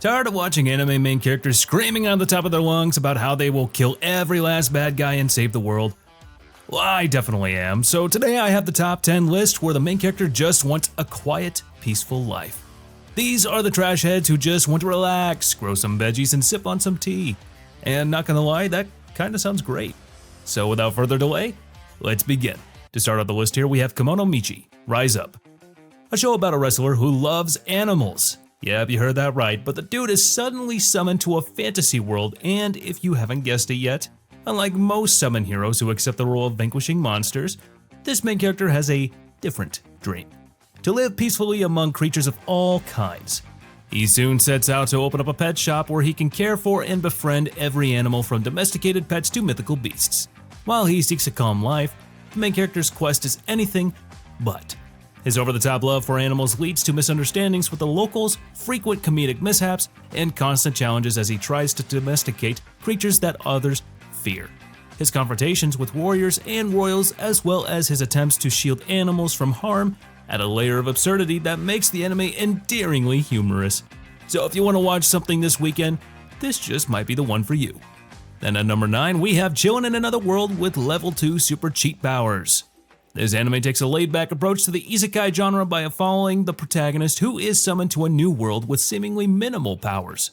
Tired of watching anime main characters screaming on the top of their lungs about how they will kill every last bad guy and save the world? Well, I definitely am. So today I have the top 10 list where the main character just wants a quiet, peaceful life. These are the trash heads who just want to relax, grow some veggies, and sip on some tea. And not gonna lie, that kinda sounds great. So without further delay, let's begin. To start out the list here, we have Kemono Michi, Rise Up. A show about a wrestler who loves animals. Yep, you heard that right, but the dude is suddenly summoned to a fantasy world, and if you haven't guessed it yet, unlike most summon heroes who accept the role of vanquishing monsters, this main character has a different dream: to live peacefully among creatures of all kinds. He soon sets out to open up a pet shop where he can care for and befriend every animal from domesticated pets to mythical beasts. While he seeks a calm life, the main character's quest is anything but. His over-the-top love for animals leads to misunderstandings with the locals, frequent comedic mishaps, and constant challenges as he tries to domesticate creatures that others fear. His confrontations with warriors and royals, as well as his attempts to shield animals from harm, add a layer of absurdity that makes the anime endearingly humorous. So if you want to watch something this weekend, this just might be the one for you. Then at number 9, we have Chillin' in Another World with Level 2 Super Cheat Powers. This anime takes a laid-back approach to the isekai genre by following the protagonist who is summoned to a new world with seemingly minimal powers.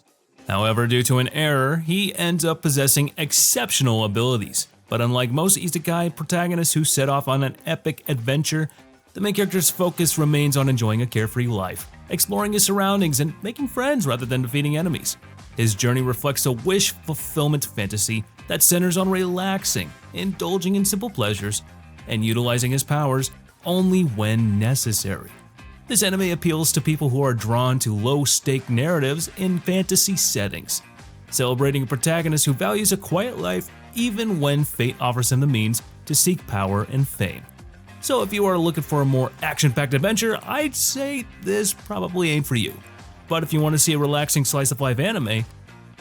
However, due to an error, he ends up possessing exceptional abilities. But unlike most isekai protagonists who set off on an epic adventure, the main character's focus remains on enjoying a carefree life, exploring his surroundings, and making friends rather than defeating enemies. His journey reflects a wish fulfillment fantasy that centers on relaxing, indulging in simple pleasures, and utilizing his powers only when necessary. This anime appeals to people who are drawn to low-stake narratives in fantasy settings, celebrating a protagonist who values a quiet life even when fate offers him the means to seek power and fame. So if you are looking for a more action-packed adventure, I'd say this probably ain't for you. But if you want to see a relaxing slice-of-life anime,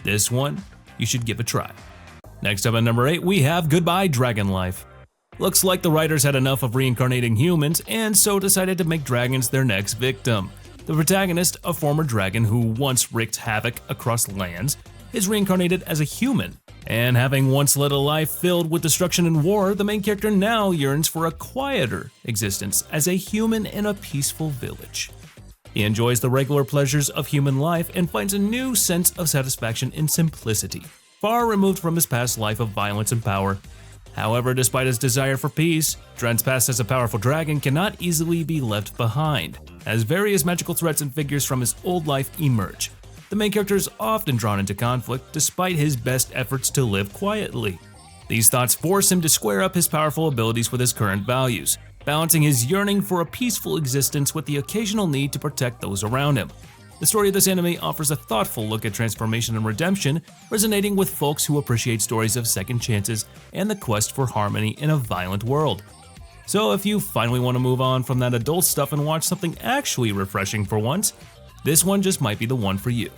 this one you should give a try. Next up at number 8, we have Goodbye Dragon Life. Looks like the writers had enough of reincarnating humans and so decided to make dragons their next victim. The protagonist, a former dragon who once wreaked havoc across lands, is reincarnated as a human. And having once led a life filled with destruction and war, the main character now yearns for a quieter existence as a human in a peaceful village. He enjoys the regular pleasures of human life and finds a new sense of satisfaction in simplicity, far removed from his past life of violence and power. However, despite his desire for peace, Dren's past as a powerful dragon cannot easily be left behind, as various magical threats and figures from his old life emerge. The main character is often drawn into conflict despite his best efforts to live quietly. These thoughts force him to square up his powerful abilities with his current values, balancing his yearning for a peaceful existence with the occasional need to protect those around him. The story of this anime offers a thoughtful look at transformation and redemption, resonating with folks who appreciate stories of second chances and the quest for harmony in a violent world. So if you finally want to move on from that adult stuff and watch something actually refreshing for once, this one just might be the one for you.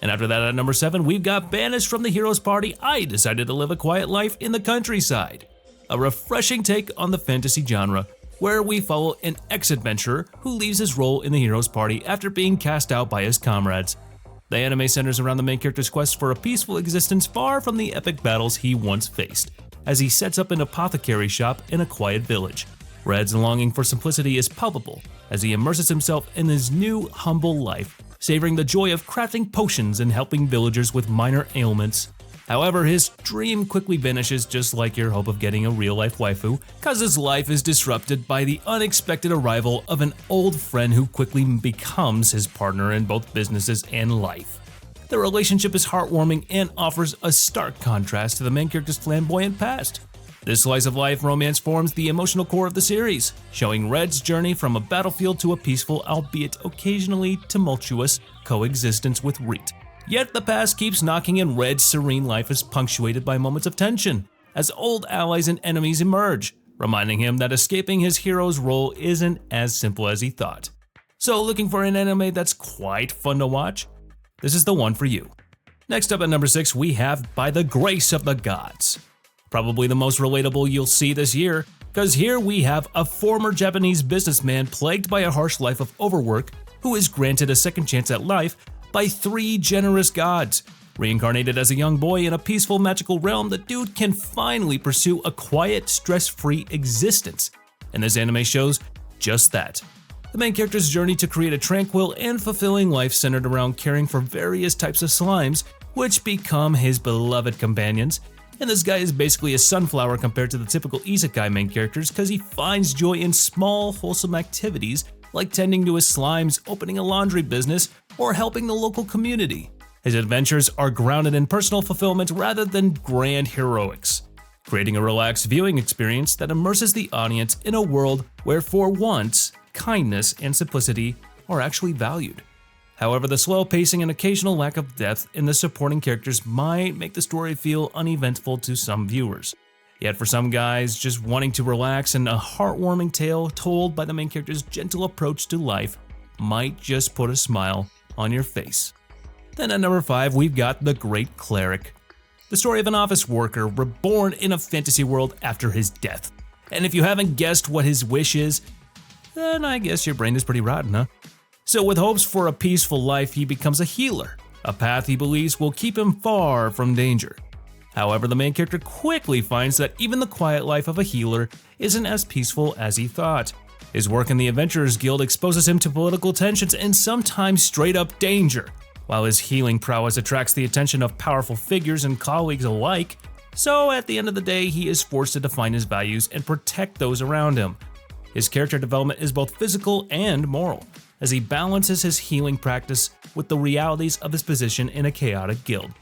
And after that at number 7, we've got Banished from the Hero's Party, I Decided to Live a Quiet Life in the Countryside. A refreshing take on the fantasy genre, where we follow an ex-adventurer who leaves his role in the hero's party after being cast out by his comrades. The anime centers around the main character's quest for a peaceful existence far from the epic battles he once faced, as he sets up an apothecary shop in a quiet village. Red's longing for simplicity is palpable as he immerses himself in his new, humble life, savoring the joy of crafting potions and helping villagers with minor ailments. However, his dream quickly vanishes just like your hope of getting a real-life waifu, cause his life is disrupted by the unexpected arrival of an old friend who quickly becomes his partner in both businesses and life. The relationship is heartwarming and offers a stark contrast to the main character's flamboyant past. This slice-of-life romance forms the emotional core of the series, showing Red's journey from a battlefield to a peaceful, albeit occasionally tumultuous, coexistence with Reet. Yet the past keeps knocking and Red's serene life is punctuated by moments of tension, as old allies and enemies emerge, reminding him that escaping his hero's role isn't as simple as he thought. So looking for an anime that's quite fun to watch? This is the one for you. Next up at number 6, we have By the Grace of the Gods. Probably the most relatable you'll see this year, because here we have a former Japanese businessman plagued by a harsh life of overwork who is granted a second chance at life by 3 generous gods. Reincarnated as a young boy in a peaceful magical realm, the dude can finally pursue a quiet, stress-free existence. And this anime shows just that. The main character's journey to create a tranquil and fulfilling life centered around caring for various types of slimes, which become his beloved companions. And this guy is basically a sunflower compared to the typical isekai main characters because he finds joy in small, wholesome activities like tending to his slimes, opening a laundry business, or helping the local community. His adventures are grounded in personal fulfillment rather than grand heroics, creating a relaxed viewing experience that immerses the audience in a world where, for once, kindness and simplicity are actually valued. However, the slow pacing and occasional lack of depth in the supporting characters might make the story feel uneventful to some viewers. Yet for some guys, just wanting to relax in a heartwarming tale told by the main character's gentle approach to life might just put a smile on your face. Then at number 5, we've got The Great Cleric. The story of an office worker reborn in a fantasy world after his death. And if you haven't guessed what his wish is, then I guess your brain is pretty rotten, huh? So with hopes for a peaceful life, he becomes a healer, a path he believes will keep him far from danger. However, the main character quickly finds that even the quiet life of a healer isn't as peaceful as he thought. His work in the Adventurers Guild exposes him to political tensions and sometimes straight-up danger, while his healing prowess attracts the attention of powerful figures and colleagues alike. So at the end of the day, he is forced to define his values and protect those around him. His character development is both physical and moral, as he balances his healing practice with the realities of his position in a chaotic guild.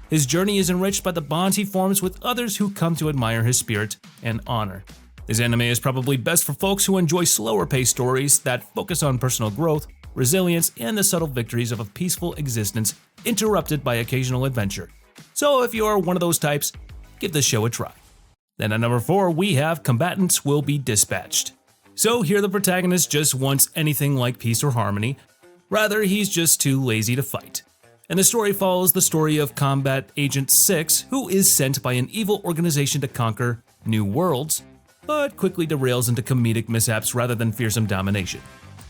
His journey is enriched by the bonds he forms with others who come to admire his spirit and honor. This anime is probably best for folks who enjoy slower-paced stories that focus on personal growth, resilience, and the subtle victories of a peaceful existence interrupted by occasional adventure. So if you're one of those types, give this show a try. Then at number 4, we have Combatants Will Be Dispatched. So here the protagonist just wants anything like peace or harmony. Rather, he's just too lazy to fight. And the story follows the story of Combat Agent 6, who is sent by an evil organization to conquer new worlds, but quickly derails into comedic mishaps rather than fearsome domination.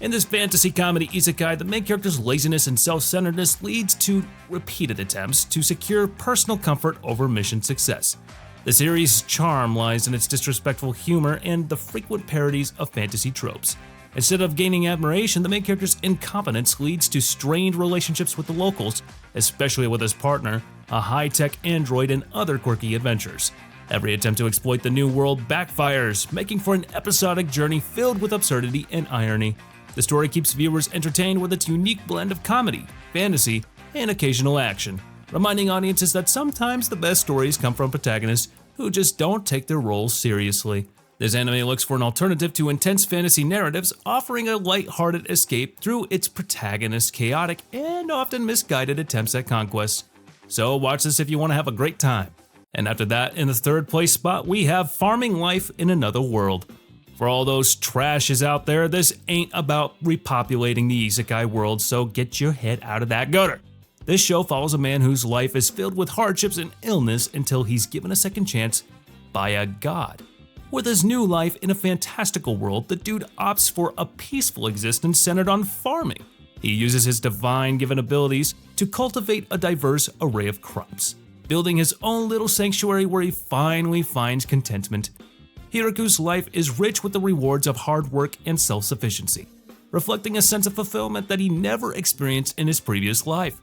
In this fantasy comedy isekai, the main character's laziness and self-centeredness leads to repeated attempts to secure personal comfort over mission success. The series' charm lies in its disrespectful humor and the frequent parodies of fantasy tropes. Instead of gaining admiration, the main character's incompetence leads to strained relationships with the locals, especially with his partner, a high-tech android, and other quirky adventures. Every attempt to exploit the new world backfires, making for an episodic journey filled with absurdity and irony. The story keeps viewers entertained with its unique blend of comedy, fantasy, and occasional action, reminding audiences that sometimes the best stories come from protagonists who just don't take their roles seriously. This anime looks for an alternative to intense fantasy narratives, offering a light-hearted escape through its protagonist's chaotic and often misguided attempts at conquest. So watch this if you want to have a great time. And after that, in the 3rd place spot, we have Farming Life in Another World. For all those trashes out there, this ain't about repopulating the isekai world, so get your head out of that gutter. This show follows a man whose life is filled with hardships and illness until he's given a second chance by a god. With his new life in a fantastical world, the dude opts for a peaceful existence centered on farming. He uses his divine-given abilities to cultivate a diverse array of crops, building his own little sanctuary where he finally finds contentment. Hiriku's life is rich with the rewards of hard work and self-sufficiency, reflecting a sense of fulfillment that he never experienced in his previous life.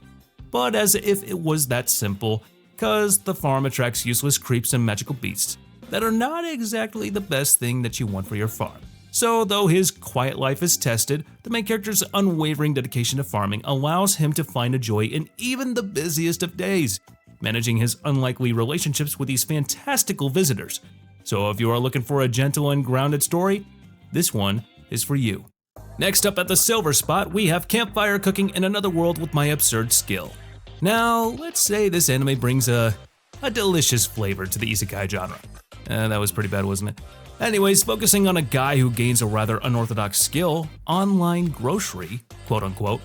But as if it was that simple, cause the farm attracts useless creeps and magical beasts that are not exactly the best thing that you want for your farm. So though his quiet life is tested, the main character's unwavering dedication to farming allows him to find a joy in even the busiest of days, managing his unlikely relationships with these fantastical visitors. So if you are looking for a gentle and grounded story, this one is for you. Next up at the silver spot, we have Campfire Cooking in Another World with My Absurd Skill. Now, let's say this anime brings a delicious flavor to the isekai genre. That was pretty bad, wasn't it? Anyways, focusing on a guy who gains a rather unorthodox skill, online grocery, quote-unquote,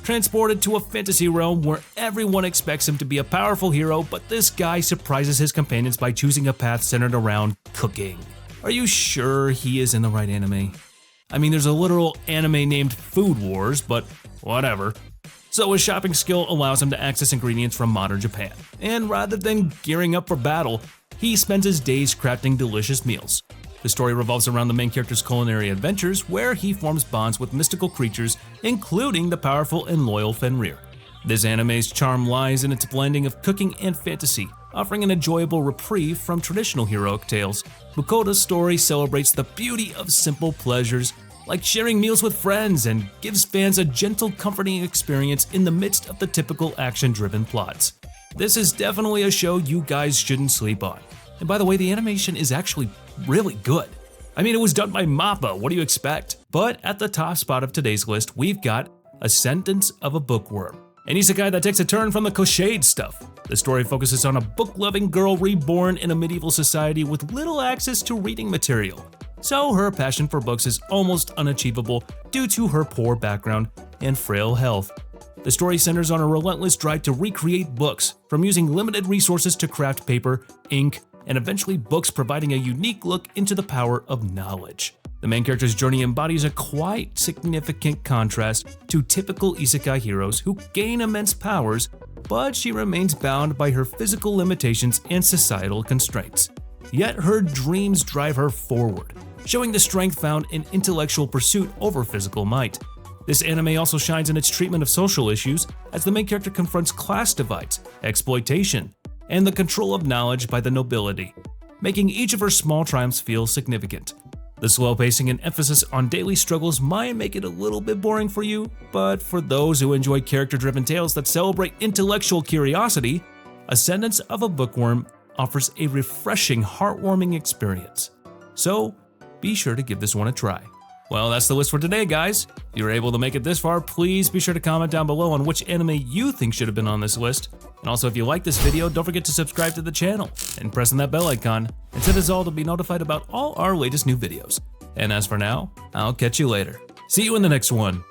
transported to a fantasy realm where everyone expects him to be a powerful hero, but this guy surprises his companions by choosing a path centered around cooking. Are you sure he is in the right anime? I mean, there's a literal anime named Food Wars, but whatever. So his shopping skill allows him to access ingredients from modern Japan, and rather than gearing up for battle, he spends his days crafting delicious meals. The story revolves around the main character's culinary adventures, where he forms bonds with mystical creatures, including the powerful and loyal Fenrir. This anime's charm lies in its blending of cooking and fantasy, offering an enjoyable reprieve from traditional heroic tales. Bukoda's story celebrates the beauty of simple pleasures, like sharing meals with friends, and gives fans a gentle, comforting experience in the midst of the typical action-driven plots. This is definitely a show you guys shouldn't sleep on. And by the way, the animation is actually really good. I mean, it was done by MAPPA, what do you expect? But at the top spot of today's list, we've got A Sentence of a Bookworm, an isekai that takes a turn from the cliched stuff. The story focuses on a book-loving girl reborn in a medieval society with little access to reading material. So her passion for books is almost unachievable due to her poor background and frail health. The story centers on a relentless drive to recreate books, from using limited resources to craft paper, ink, and eventually books providing a unique look into the power of knowledge. The main character's journey embodies a quite significant contrast to typical isekai heroes who gain immense powers, but she remains bound by her physical limitations and societal constraints. Yet her dreams drive her forward, showing the strength found in intellectual pursuit over physical might. This anime also shines in its treatment of social issues, as the main character confronts class divides, exploitation, and the control of knowledge by the nobility, making each of her small triumphs feel significant. The slow pacing and emphasis on daily struggles might make it a little bit boring for you, but for those who enjoy character-driven tales that celebrate intellectual curiosity, A Sentence of a Bookworm offers a refreshing, heartwarming experience. So, be sure to give this one a try. Well, that's the list for today, guys. If you were able to make it this far, please be sure to comment down below on which anime you think should have been on this list. And also, if you like this video, don't forget to subscribe to the channel and press on that bell icon and set us all to be notified about all our latest new videos. And as for now, I'll catch you later. See you in the next one.